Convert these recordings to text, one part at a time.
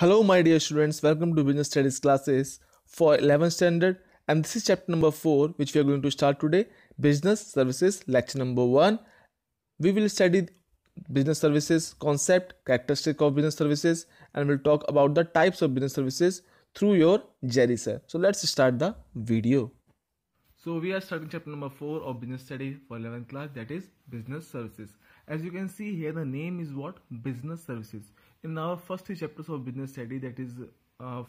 Hello, my dear students. Welcome to Business Studies classes for 11th standard, and this is chapter number 4, which we are going to start today. Business Services, lecture number 1. We will study business services concept, characteristic of business services, and we'll talk about the types of business services through your Jerry sir. So let's start the video. So we are starting chapter number 4 of business study for 11th class, that is business services. As you can see here, the name is what? Business services. In our first 3 chapters of business study, that is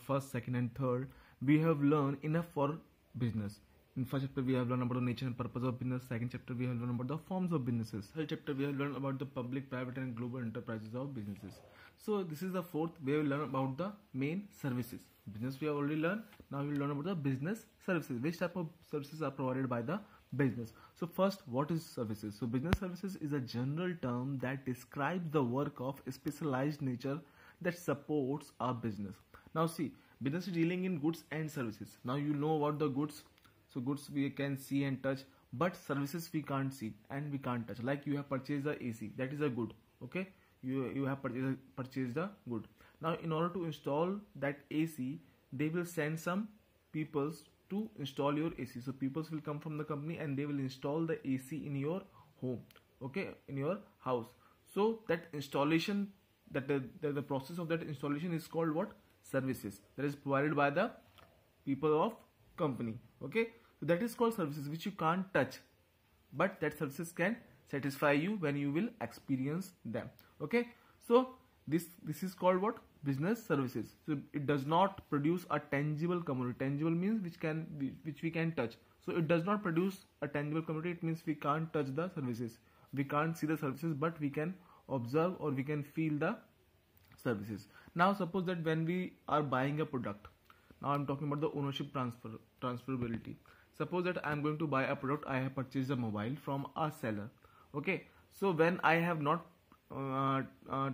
first, second and third, we have learned enough for business. In first chapter we have learned about the nature and purpose of business. Second chapter we have learned about the forms of businesses. Third chapter we have learned about the public, private and global enterprises of businesses. So this is the fourth. We will learn about the main services. Business we have already learned. Now we will learn about the business services. Which type of services are provided by the business? So first, what is services? So business services is a general term that describes the work of a specialized nature that supports our business. Now see, business is dealing in goods and services. Now you know about the goods. So goods we can see and touch, but services we can't see and we can't touch. Like you have purchased the AC, that is a good. Okay, you have purchased a good. Now in order to install that AC, they will send some peoples to install your AC. So peoples will come from the company and they will install the AC in your home. Okay, in your house. So that installation, the process of that installation is called what? Services. That is provided by the people of company. Okay, so that is called services, which you can't touch, but that services can satisfy you when you will experience them. Okay, so this is called what? Business services. So it does not produce a tangible commodity. Tangible means which we can touch. So it does not produce a tangible commodity. It means we can't touch the services, we can't see the services, but we can observe or we can feel the services. Now suppose that when we are buying a product, now I'm talking about the ownership transferability. Suppose that I'm going to buy a product. I have purchased a mobile from a seller. Okay, so when I have not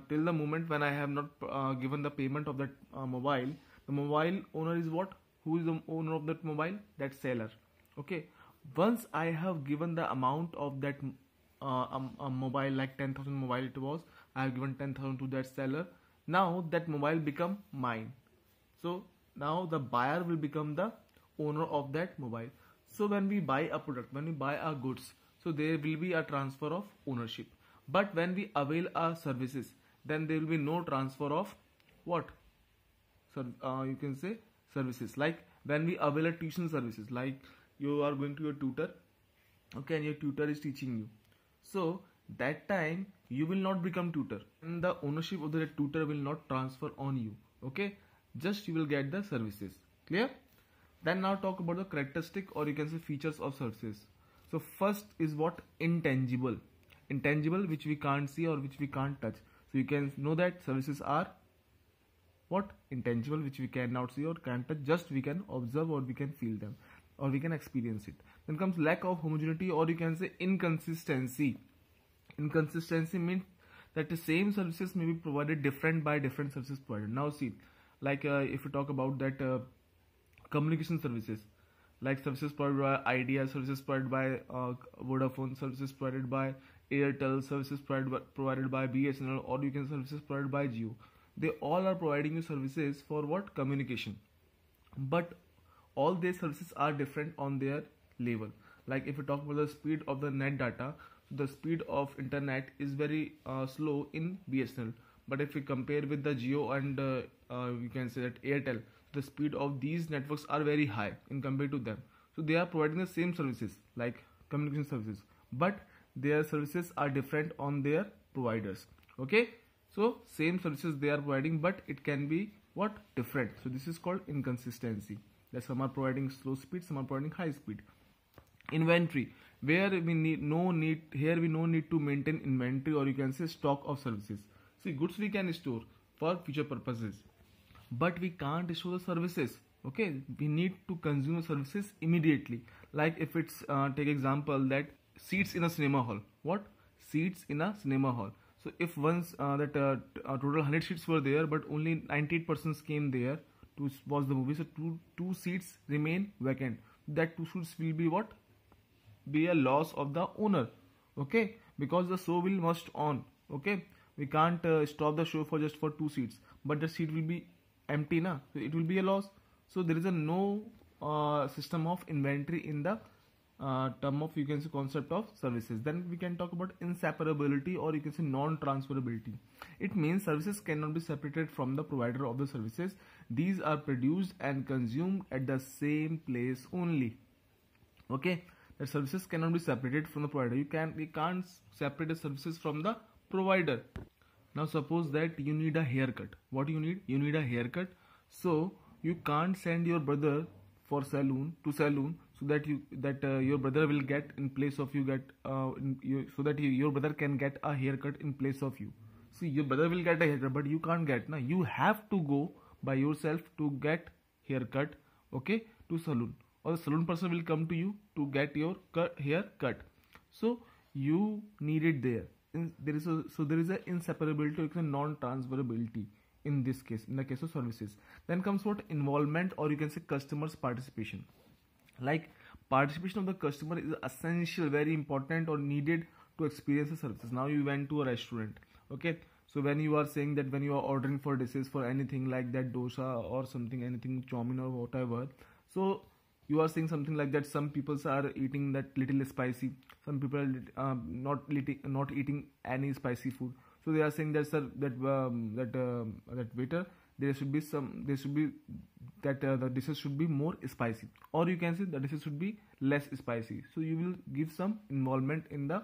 till the moment when I have not given the payment of that mobile, the mobile owner is what? Who is the owner of that mobile? That seller. Okay, once I have given the amount of that mobile, like 10,000 mobile it was, I have given 10,000 to that seller. Now that mobile become mine. So now the buyer will become the owner of that mobile. So when we buy a product, when we buy our goods, so there will be a transfer of ownership. But when we avail our services, then there will be no transfer of what? So you can say services. Like when we avail a tuition services, like you are going to your tutor, okay, and your tutor is teaching you. So that time you will not become tutor, and the ownership of the tutor will not transfer on you. Okay, just you will get the services. Clear? Then now talk about the characteristic, or you can say features of services. So first is what? Intangible. Intangible, which we can't see or which we can't touch. So you can know that services are what? Intangible, which we cannot see or can't touch, just we can observe or we can feel them or we can experience it. Then comes lack of homogeneity, or you can say inconsistency. Inconsistency means that the same services may be provided different by different services provided. Now see, like if you talk about that communication services, like services provided by Idea, services provided by Vodafone, services provided by Airtel, services provided by BSNL, or you can services provided by Jio. They all are providing you services for what? Communication. But all these services are different on their level. Like if you talk about the speed of the net data, the speed of internet is very slow in BSNL. But if we compare with the Jio and you can say that Airtel, the speed of these networks are very high in compared to them. So they are providing the same services like communication services, but their services are different on their providers. Okay, so same services they are providing, but it can be what? Different. So this is called inconsistency. That some are providing slow speed, some are providing high speed. Inventory, where we need no need to maintain inventory, or you can say stock of services. See, goods we can store for future purposes, but we can't store the services. Okay, we need to consume services immediately. Like if it's take example that seats in a cinema hall. What? Seats in a cinema hall. So if once total 100 seats were there, but only 98 persons came there to watch the movie, so two seats remain vacant. That 2 seats will be what? Be a loss of the owner. Okay, because the show will must on. Okay, we can't stop the show for just for 2 seats, but the seat will be empty na, so it will be a loss. So there is a no system of inventory in the term of, you can say, concept of services. Then we can talk about inseparability, or you can say non-transferability. It means services cannot be separated from the provider of the services. These are produced and consumed at the same place only. Okay, the services cannot be separated from the provider. We can't separate the services from the provider. Now suppose that you need a haircut. What you need? You need a haircut. So you can't send your brother for salon so that your brother will get in place of you, so that your brother can get a haircut in place of you. See, your brother will get a haircut, but you can't get. Now you have to go by yourself to get haircut, okay, to salon, or the salon person will come to you to get your hair cut. So you need it there. There is a inseparability or non-transferability in this case, in the case of services. Then comes what? Involvement, or you can say customers' participation. Like, participation of the customer is essential, very important or needed to experience the services. Now you went to a restaurant, okay, so when you are saying that, when you are ordering for dishes for anything like that, dosa or something, anything, chowmin or whatever, so you are saying something like that, some people are eating that little spicy, some people are not eating any spicy food. So they are saying that, sir, that waiter, the dishes should be more spicy, or you can say the dishes should be less spicy. So you will give some involvement in the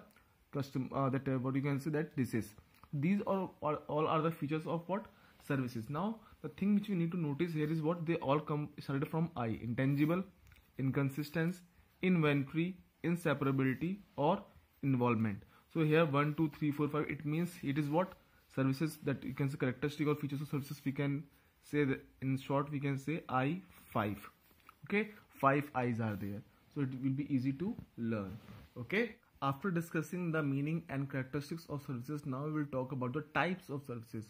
custom, what you can say, that dishes. These all are the features of what? Services. Now the thing which we need to notice here is what? They all started from I: intangible, inconsistence, inventory, inseparability, or involvement. So here 1, 2, 3, 4, 5, it means it is what? Services, that you can say characteristic or features of services. We can say that in short we can say I5. Okay, 5 I's are there, so it will be easy to learn. Okay, after discussing the meaning and characteristics of services, now we will talk about the types of services.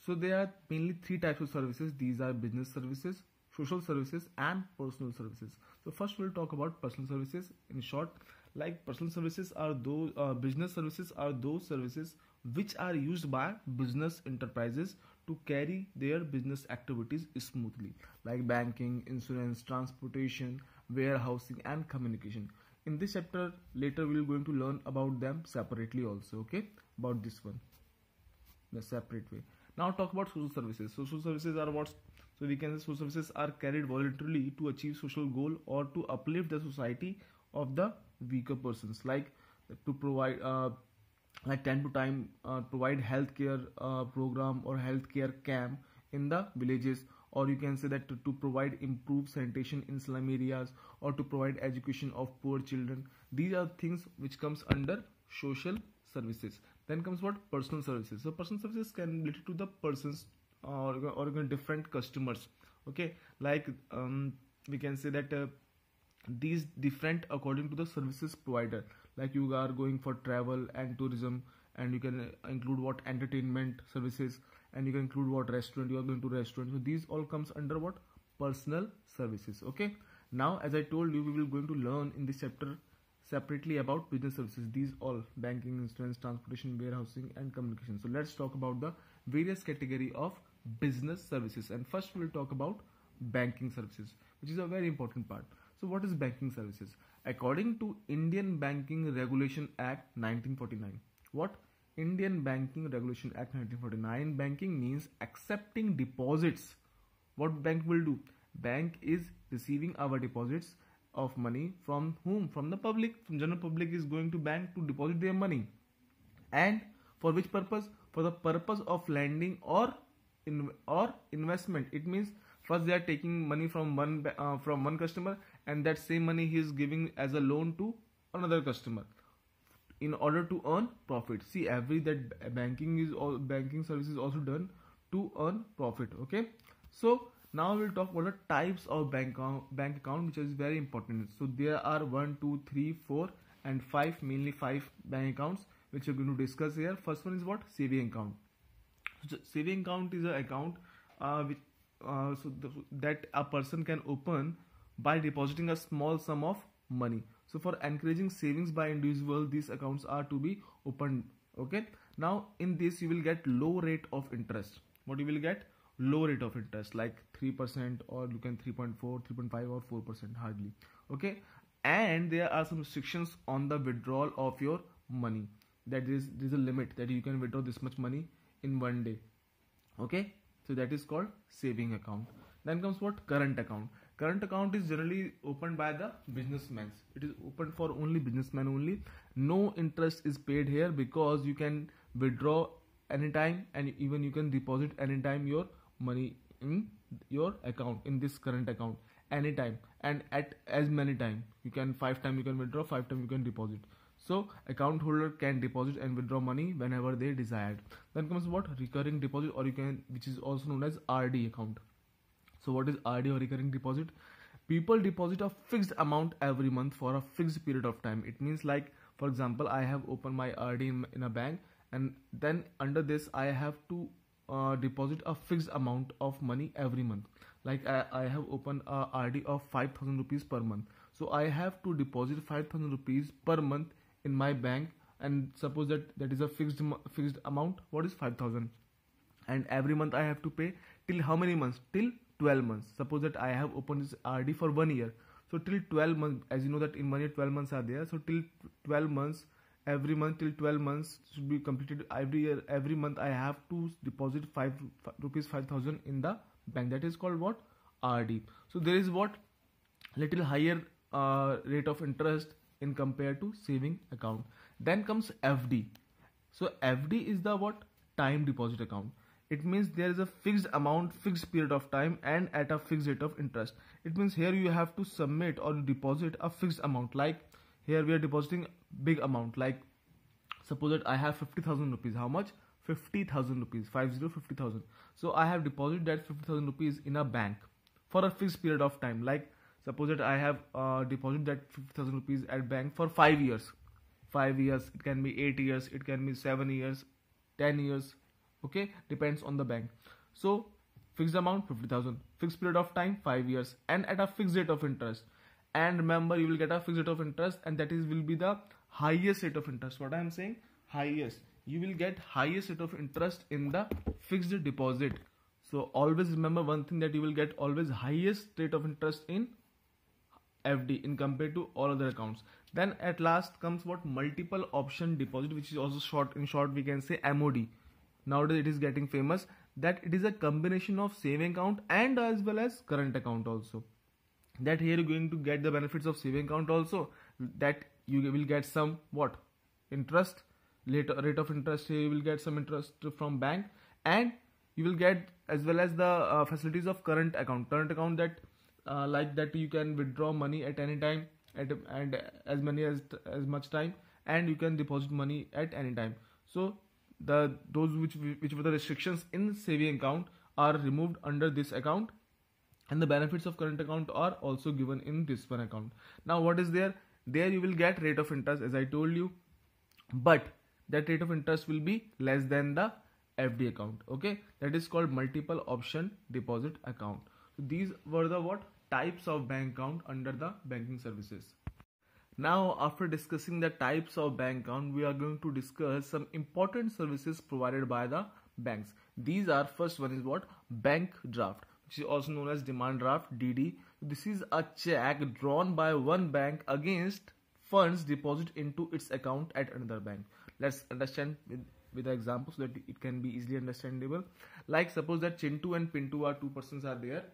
So there are mainly 3 types of services. These are business services, social services, and personal services. So first we'll talk about personal services. In short, like, personal services are those, business services are those services which are used by business enterprises to carry their business activities smoothly, like banking, insurance, transportation, warehousing, and communication. In this chapter later we are going to learn about them separately also, okay, about this one, the separate way. Now talk about social services. Social services are what? So we can say social services are carried voluntarily to achieve social goal or to uplift the society of the weaker persons, like to provide like time to time provide healthcare program or healthcare camp in the villages, or you can say that to provide improved sanitation in slum areas, or to provide education of poor children. These are things which comes under social services. Then comes what? Personal services. So personal services can relate to the persons or different customers, okay, like we can say that these different according to the services provider. Like, you are going for travel and tourism, and you can include what? Entertainment services, and you can include what? Restaurant, you are going to restaurant. So these all comes under what? Personal services. Okay, now as I told you, we will going to learn in this chapter separately about business services. These all: banking, insurance, transportation, warehousing, and communication. So let's talk about the various category of business services, and first we will talk about banking services, which is a very important part. So what is banking services? According to Indian Banking Regulation Act 1949, what? Indian Banking Regulation Act 1949, banking means accepting deposits. What bank will do? Bank is receiving our deposits of money from whom? From the public. From general public is going to bank to deposit their money. And for which purpose? For the purpose of lending or investment. It means first they are taking money from one customer, and that same money he is giving as a loan to another customer in order to earn profit. See, banking service is also done to earn profit. Okay, so now we'll talk about the types of bank account, which is very important. So there are 1, 2, 3, 4, and 5, mainly 5 bank accounts which we're going to discuss here. First one is what? Saving account. So saving account is an account that a person can open by depositing a small sum of money. So for encouraging savings by individual, these accounts are to be opened. Okay, now in this you will get low rate of interest. What you will get? low rate of interest like 3% or you can 3.4, 3.5 or 4% hardly. Okay, and there are some restrictions on the withdrawal of your money. That is, there's a limit that you can withdraw this much money in one day. Okay, so that is called saving account. Then comes what? Current account. Current account is generally opened by the businessmen. It is opened for only businessmen only. No interest is paid here because you can withdraw anytime and even you can deposit anytime your money in your account, in this current account, anytime and at as many time. You can 5 times you can withdraw, 5 times you can deposit. So account holder can deposit and withdraw money whenever they desired. Then comes what? Recurring deposit, or you can, which is also known as RD account. So what is RD or recurring deposit? People deposit a fixed amount every month for a fixed period of time. It means, like, for example, I have opened my RD in a bank, and then under this I have to deposit a fixed amount of money every month. Like I have opened a RD of 5,000 rupees per month. So I have to deposit 5,000 rupees per month in my bank, and suppose that is a fixed amount. What is 5,000? And every month I have to pay till how many months? Till 12 months. Suppose that I have opened this RD for 1 year. So till 12 months, as you know that in 1 year 12 months are there. So till 12 months, every month till 12 months should be completed. Every year, every month I have to deposit 5,000 in the bank. That is called what? RD. So there is what? Little higher rate of interest in compared to saving account. Then comes FD. So FD is the what? Time deposit account. It means there is a fixed amount, fixed period of time, and at a fixed rate of interest. It means here you have to submit or deposit a fixed amount. Like here we are depositing big amount. Like suppose that I have 50,000 rupees. How much? 50,000 rupees. 50,000. So I have deposited that 50,000 rupees in a bank for a fixed period of time. Like suppose that I have deposited that 50,000 rupees at bank for 5 years. 5 years. It can be 8 years. It can be 7 years, 10 years. Okay, depends on the bank. So fixed amount 50,000, fixed period of time 5 years, and at a fixed rate of interest. And remember, you will get a fixed rate of interest, and that is will be the highest rate of interest. What I am saying, highest. You will get highest rate of interest in the fixed deposit. So always remember one thing, that you will get always highest rate of interest in FD in compared to all other accounts. Then at last comes what? Multiple option deposit, which is also short. In short, we can say MOD. Nowadays it is getting famous, that it is a combination of saving account and as well as current account also. That here you're going to get the benefits of saving account also, that you will get some what? Interest, rate of interest. Here you will get some interest from bank, and you will get as well as the facilities of current account. Current account, that like that you can withdraw money at any time and as much time, and you can deposit money at any time. So those which were the restrictions in saving account are removed under this account, and the benefits of current account are also given in this one account. Now what is there? There you will get rate of interest, as I told you, but that rate of interest will be less than the FD account. Okay, that is called multiple option deposit account. So these were the what? Types of bank account under the banking services. Now, after discussing the types of bank account, we are going to discuss some important services provided by the banks. These are, first one is what? Bank draft, which is also known as demand draft, DD. This is a check drawn by one bank against funds deposited into its account at another bank. Let's understand with the example so that it can be easily understandable. Like suppose that Chintu and Pintu are two persons are there.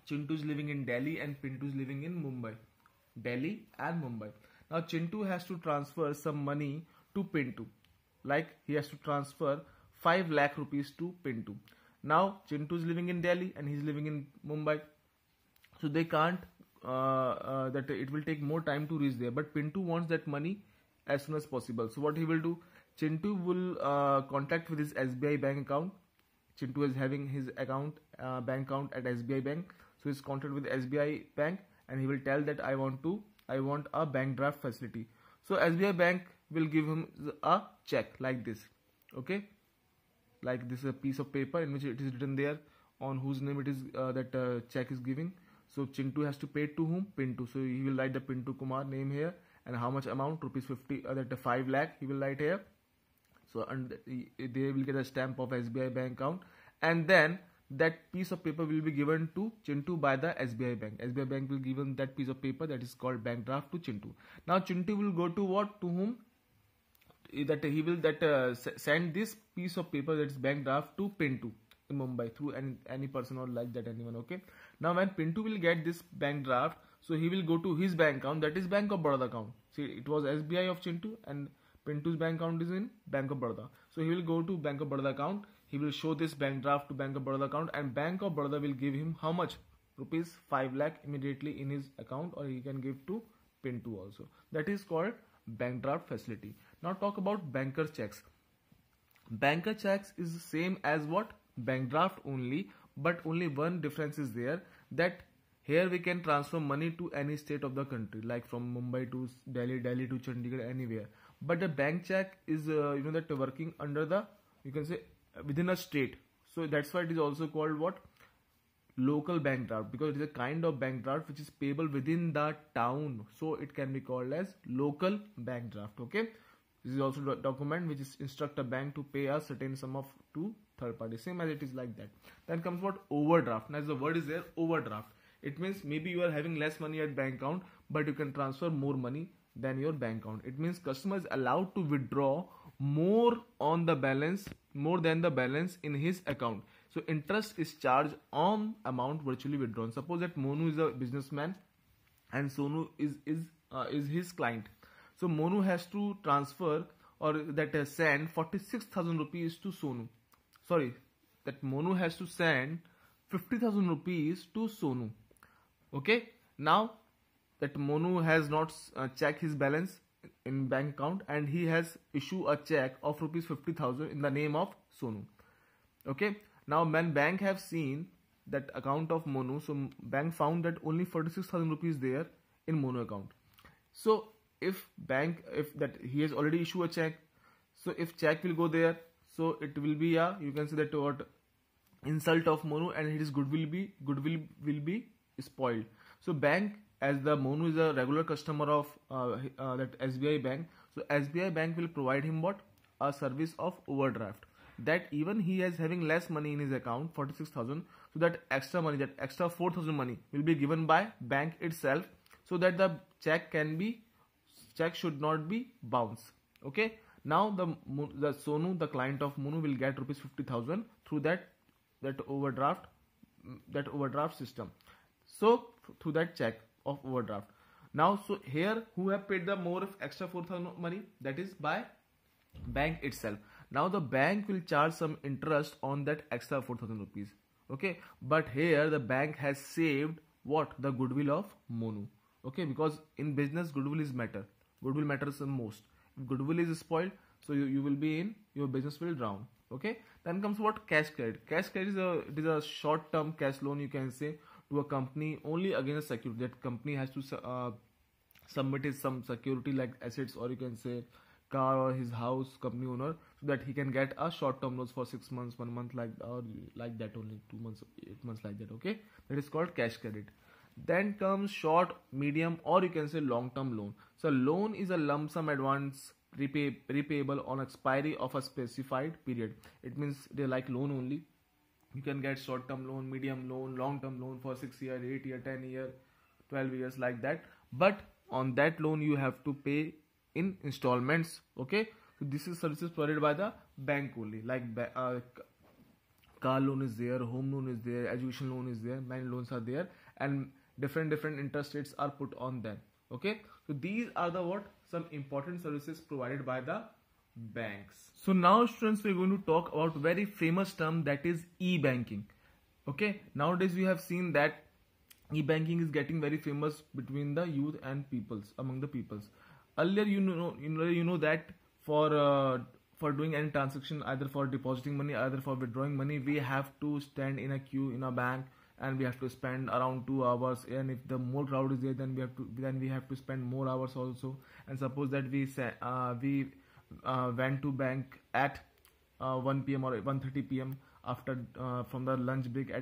Chintu is living in Delhi and Pintu is living in Mumbai. Delhi and Mumbai. Now Chintu has to transfer some money to Pintu. Like he has to transfer 5 lakh rupees to Pintu. Now Chintu is living in Delhi and he is living in Mumbai. So they can't, that it will take more time to reach there. But Pintu wants that money as soon as possible. So what he will do? Chintu will contact with his SBI bank account. Chintu is having his account, bank account at SBI bank. So he's contact with SBI bank, and he will tell that I want a bank draft facility. So SBI bank will give him a check like this. Okay, like this, a piece of paper in which it is written there on whose name it is that check is giving. So Chintu has to pay it to whom? Pintu. So he will write the Pintu Kumar name here, and how much amount? Rupees 50. That 5 lakh he will write here. So and they will get a stamp of SBI bank account, and then that piece of paper will be given to Chintu by the SBI Bank. SBI Bank will give him that piece of paper, that is called bank draft, to Chintu. Now Chintu will go to what? To whom? That he will send this piece of paper, that is bank draft, to Pintu in Mumbai through any person or like that, anyone. Okay. Now when Pintu will get this bank draft, so he will go to his bank account, that is Bank of Baroda account. See, it was SBI of Chintu and Pintu's bank account is in Bank of Baroda. So he will go to Bank of Baroda account. He will show this bank draft to Bank of Baroda account, and Bank of Baroda will give him how much? Rupees 5 lakh immediately in his account, or he can give to Pintu also. That is called bank draft facility. Now talk about banker checks. Banker checks is the same as what? Bank draft only, but only one difference is there, that here we can transfer money to any state of the country, like from Mumbai to Delhi, Delhi to Chandigarh, anywhere. But the bank check is that working under the, you can say, within a state. So that's why it is also called what? Local bank draft, because it is a kind of bank draft which is payable within the town. So it can be called as local bank draft. Okay. This is also a document which is instruct a bank to pay a certain sum of to third party. Same as it is like that. Then comes what? Overdraft. Now as the word is there, overdraft. It means maybe you are having less money at bank account, but you can transfer more money than your bank account. It means customer is allowed to withdraw more than the balance in his account. So interest is charged on amount virtually withdrawn. Suppose that Monu is a businessman and Sonu is his client. So Monu has to transfer, or that send 46,000 rupees to Sonu. Sorry, that Monu has to send 50,000 rupees to Sonu. Okay. Now that Monu has not checked his balance in bank account, and he has issued a check of rupees 50,000 in the name of Sonu. Okay. Now when bank have seen that account of Monu, so bank found that only 46,000 rupees there in Monu account. So if that he has already issued a check, so if check will go there, so it will be a, you can say that what, insult of Monu, and his goodwill will be spoiled. So bank, as the Monu is a regular customer of that SBI Bank, so SBI Bank will provide him what? A service of overdraft, that even he is having less money in his account, 46,000, so that extra money, that extra 4,000 money will be given by bank itself, so that the check should not be bounced. Okay. Now the Sonu, the client of Monu, will get rupees 50,000 through that overdraft system. So through that check of overdraft. Now so here who have paid the more of extra 4,000 money? That is by bank itself. Now the bank will charge some interest on that extra 4,000 rupees. Okay. But here the bank has saved what? The goodwill of Monu. Okay. Because in business goodwill is matter. Goodwill matters the most. If goodwill is spoiled, so you will be in, your business will drown. Okay. Then comes what? Cash credit. Cash credit is a short term cash loan, you can say, to a company only against security. That company has to submit some security like assets, or you can say car or his house, company owner, so that he can get a short term loans for 6 months, 1 month, or like that, only 2 months, 8 months, like that. Okay. That is called cash credit. Then comes short, medium, or you can say long term loan. So loan is a lump sum advance repayable on expiry of a specified period. It means they like loan only. You can get short term loan, medium loan, long term loan for 6 year, 8 year, 10 year, 12 years, like that. But on that loan you have to pay in installments. Okay. So this is services provided by the bank only, like car loan is there, home loan is there, education loan is there, many loans are there, and different interest rates are put on them. Okay. So these are the some important services provided by the banks. So now students, we are going to talk about very famous term, that is e-banking. Okay. Nowadays we have seen that e-banking is getting very famous between the youth and among the peoples. Earlier you know that for doing any transaction, either for depositing money, either for withdrawing money, we have to stand in a queue in a bank, and we have to spend around 2 hours, and if the more crowd is there, then we have to spend more hours also. And suppose that we went to bank at 1 p.m. or 1:30 p.m. after from the lunch break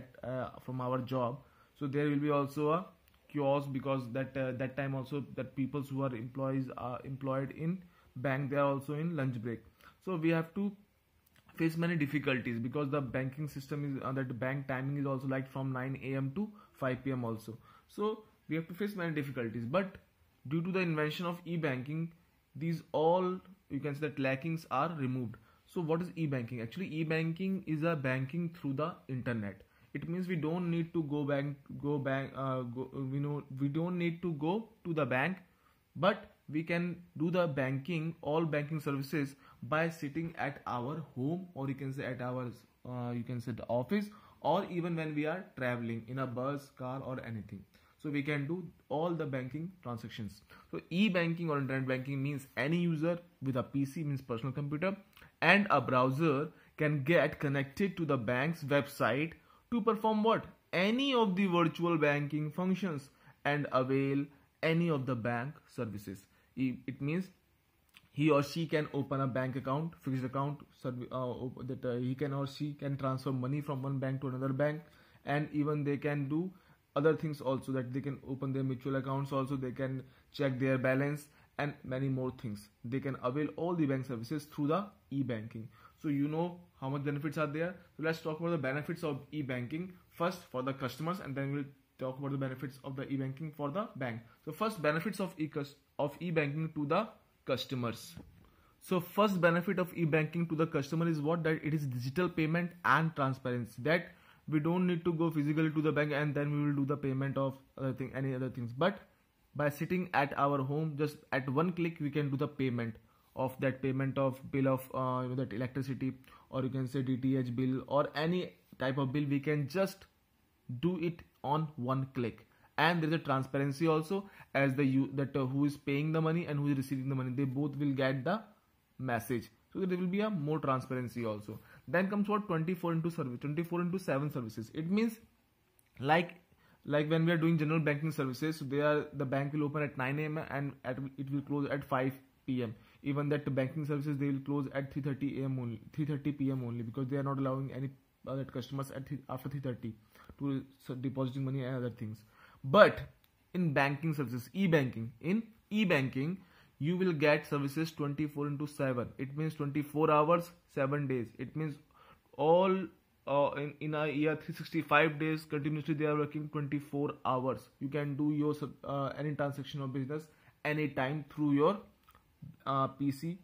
from our job, so there will be also a kiosk, because that time also that people who are employed in bank, they are also in lunch break. So we have to face many difficulties because the banking system is that bank timing is also like from 9 a.m. to 5 p.m. also. So we have to face many difficulties, but due to the invention of e-banking, these all, you can say, that lackings are removed. So what is e-banking? Actually, e-banking is a banking through the internet. It means we don't need to we don't need to go to the bank, but we can do the banking, all banking services, by sitting at our home, or you can say at our you can say the office, or even when we are traveling in a bus, car, or anything. So we can do all the banking transactions. So e-banking or internet banking means any user with a PC, means personal computer, and a browser can get connected to the bank's website to perform what? Any of the virtual banking functions and avail any of the bank services. It means he or she can open a bank account, fixed account, that he can or she can transfer money from one bank to another bank, and even they can do other things also, that they can open their mutual accounts also, they can check their balance and many more things. They can avail all the bank services through the e-banking. So you know how much benefits are there. So let's talk about the benefits of e-banking first for the customers, and then we'll talk about the benefits of the e-banking for the bank. So first, benefits of e-banking to the customers. So first benefit of e-banking to the customer is what? That it is digital payment and transparency, that we don't need to go physically to the bank and then we will do the payment of any other things, but by sitting at our home, just at one click we can do the payment of bill of that electricity, or you can say DTH bill, or any type of bill. We can just do it on one click. And there is a transparency also, as who is paying the money and who is receiving the money, they both will get the message. So there will be a more transparency also. Then comes what? 24/7 services. It means like when we are doing general banking services, so the bank will open at 9 a.m. and it will close at 5 p.m. Even that banking services, they will close at 3:30 a.m. only, 3:30 p.m. only, because they are not allowing any other customers after 3:30 to depositing money and other things. But in banking services, in e-banking, you will get services 24/7. It means 24 hours, 7 days. It means all in a year, 365 days continuously they are working 24 hours. You can do your any transaction or business anytime through your PC,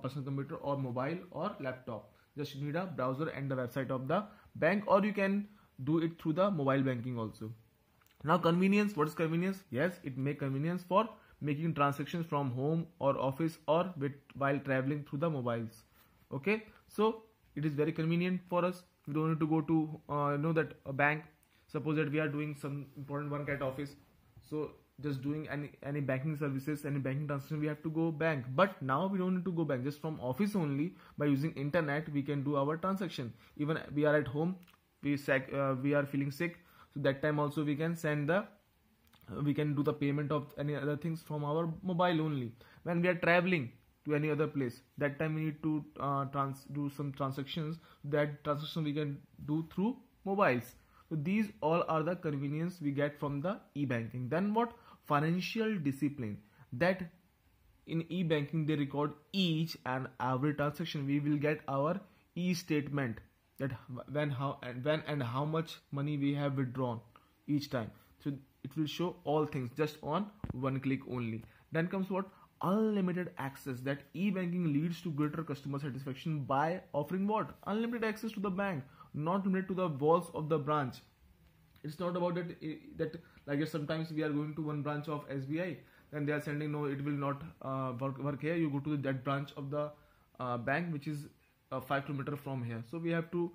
personal computer, or mobile, or laptop. Just you need a browser and the website of the bank, or you can do it through the mobile banking also. Now convenience. What is convenience? Yes, it makes convenience for making transactions from home or office, or while traveling through the mobiles. Okay, so it is very convenient for us. We don't need to go to that a bank. Suppose that we are doing some important work at office, so just doing any banking services, any banking transaction, we have to go bank. But now we don't need to go bank. Just from office only, by using internet, we can do our transaction. Even we are at home, we are feeling sick, so that time also we can we can do the payment of any other things from our mobile only. When we are traveling to any other place, that time we need to do some transactions. That transaction we can do through mobiles. So these all are the convenience we get from the e-banking. Then what? Financial discipline. That in e-banking they record each and every transaction. We will get our e-statement, that when and how much money we have withdrawn each time. So it will show all things just on one click only. Then comes what? Unlimited access. That e-banking leads to greater customer satisfaction by offering what? Unlimited access to the bank, not limited to the walls of the branch. It's not about that like sometimes we are going to one branch of SBI, then they are sending, no, it will not work here. You go to that branch of the bank which is 5 kilometers from here. So we have to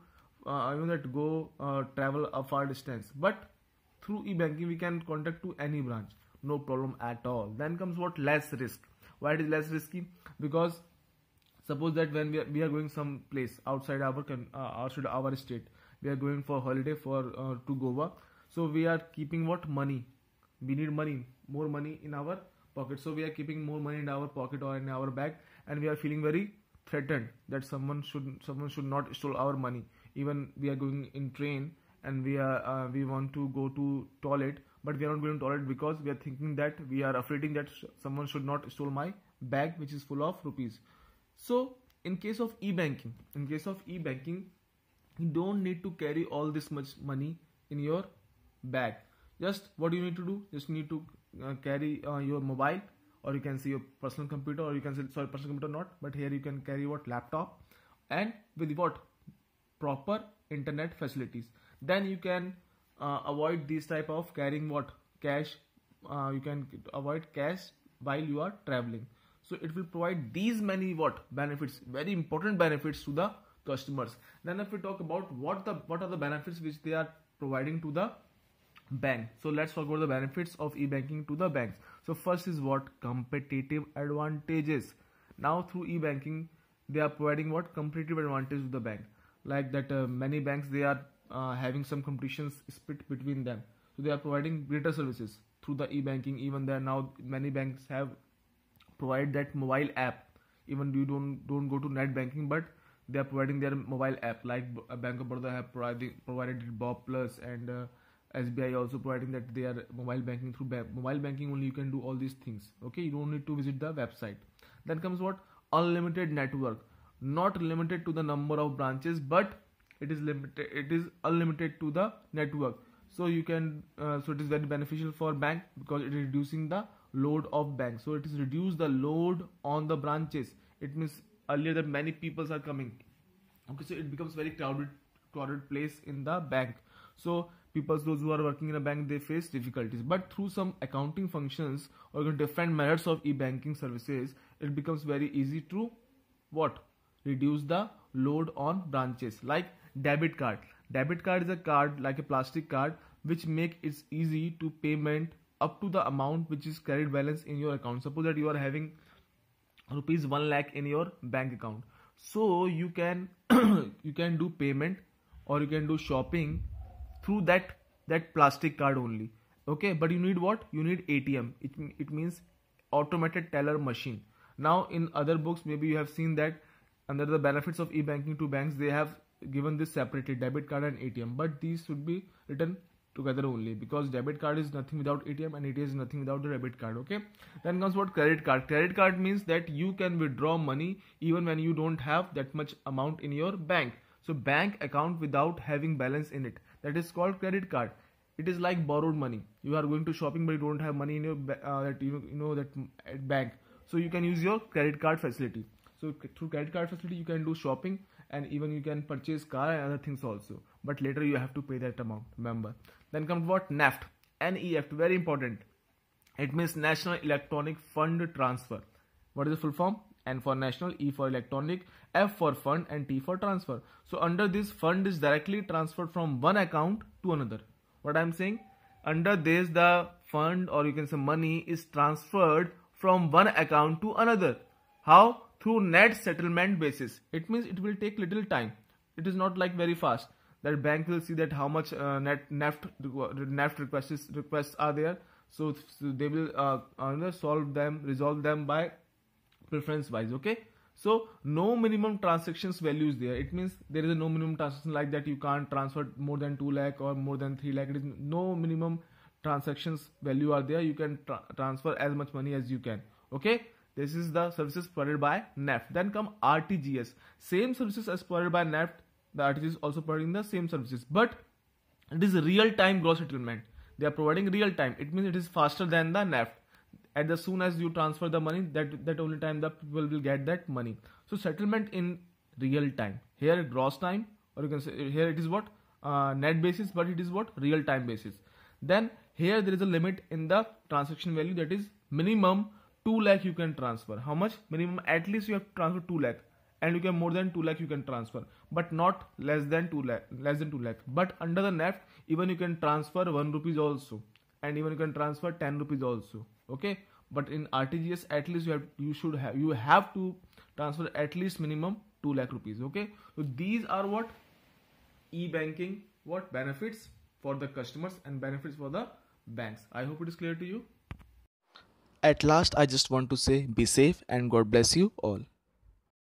travel a far distance. But through e-banking we can contact to any branch, no problem at all. Then comes what? Less risk. Why it is less risky? Because suppose that when we are going some place outside our state, we are going for holiday to Goa. So we are keeping what? Money. We need money, more money in our pocket. So we are keeping more money in our pocket or in our bag, and we are feeling very threatened that someone should not steal our money. Even we are going in train and we want to go to toilet, but we are not going to toilet because we are thinking that we are afraid that someone should not steal my bag which is full of rupees. So in case of e-banking, you don't need to carry all this much money in your bag. Just what you need to do, just need to carry your mobile, or you can say your personal computer, or you can say, sorry, personal computer not, but here you can carry what, laptop, and with what, proper internet facilities. Then you can avoid this type of carrying what, cash. You can avoid cash while you are traveling. So it will provide these many what benefits, very important benefits to the customers. Then if we talk about what are the benefits which they are providing to the bank, so let's talk about the benefits of e-banking to the banks. So first is what, competitive advantages. Now through e-banking they are providing what, competitive advantage to the bank, like that many banks, they are having some competitions split between them, so they are providing greater services through the e-banking. Even there now many banks have provide that mobile app, even you don't go to net banking, but they are providing their mobile app, like Bank of Baroda have provided Bob Plus, and SBI also providing that they are mobile banking. Through mobile banking only you can do all these things. Okay, you don't need to visit the website. Then comes what, unlimited network, not limited to the number of branches, but it is unlimited to the network. So you can so it is very beneficial for bank, because it is reducing the load of bank. So it is reduce the load on the branches. It means earlier that many people are coming, okay, so it becomes very crowded place in the bank. So people, those who are working in a bank, they face difficulties. But through some accounting functions or different methods of e-banking services, it becomes very easy to what, reduce the load on branches. Like debit card is a card, like a plastic card, which make it easy to payment up to the amount which is credit balance in your account. Suppose that you are having rupees 1 lakh in your bank account, so you can you can do payment, or you can do shopping through that plastic card only. Okay, but you need what, you need ATM. It means automated teller machine. Now in other books maybe you have seen that under the benefits of e-banking to banks, they have given this separately, debit card and ATM, but these should be written together only, because debit card is nothing without ATM, and ATM is nothing without the debit card. Okay, then comes what, credit card. Credit card means that you can withdraw money even when you don't have that much amount in your bank. So bank account without having balance in it, that is called credit card. It is like borrowed money. You are going to shopping but you don't have money in your that bank, so you can use your credit card facility. So through credit card facility you can do shopping, and even you can purchase car and other things also, but later you have to pay that amount, remember. Then comes what, NEFT. NEFT, very important. It means National Electronic Fund Transfer. What is the full form? N for national, E for electronic, F for fund, and T for transfer. So under this, fund is directly transferred from one account to another. What I am saying, under this the fund, or you can say money, is transferred from one account to another. How? Through net settlement basis. It means it will take little time. It is not like very fast. That bank will see that how much NEFT requests are there. So they will resolve them by preference wise. Okay. So no minimum transactions value is there. It means there is a no minimum transaction, like that you can't transfer more than 2 lakh or more than 3 lakh. It is no minimum transactions value are there. You can transfer as much money as you can. Okay. This is the services provided by NEFT. Then come RTGS. Same services as provided by NEFT. The RTGS also providing the same services, but it is real-time gross settlement. They are providing real-time. It means it is faster than the NEFT. At the soon as you transfer the money, that only time the people will get that money. So settlement in real time. Here gross time, or you can say here it is what, net basis, but it is what, real time basis. Then here there is a limit in the transaction value, that is minimum 2 lakh you can transfer. How much? Minimum, at least you have to transfer 2 lakh, and you can more than 2 lakh you can transfer, but not less than 2 lakh. But under the NEFT, even you can transfer 1 rupees also, and even you can transfer 10 rupees also. Okay, but in RTGS at least you have to transfer at least minimum 2 lakh rupees. Okay, so these are what e-banking, what benefits for the customers and benefits for the banks. I hope it is clear to you. At last, I just want to say be safe and God bless you all.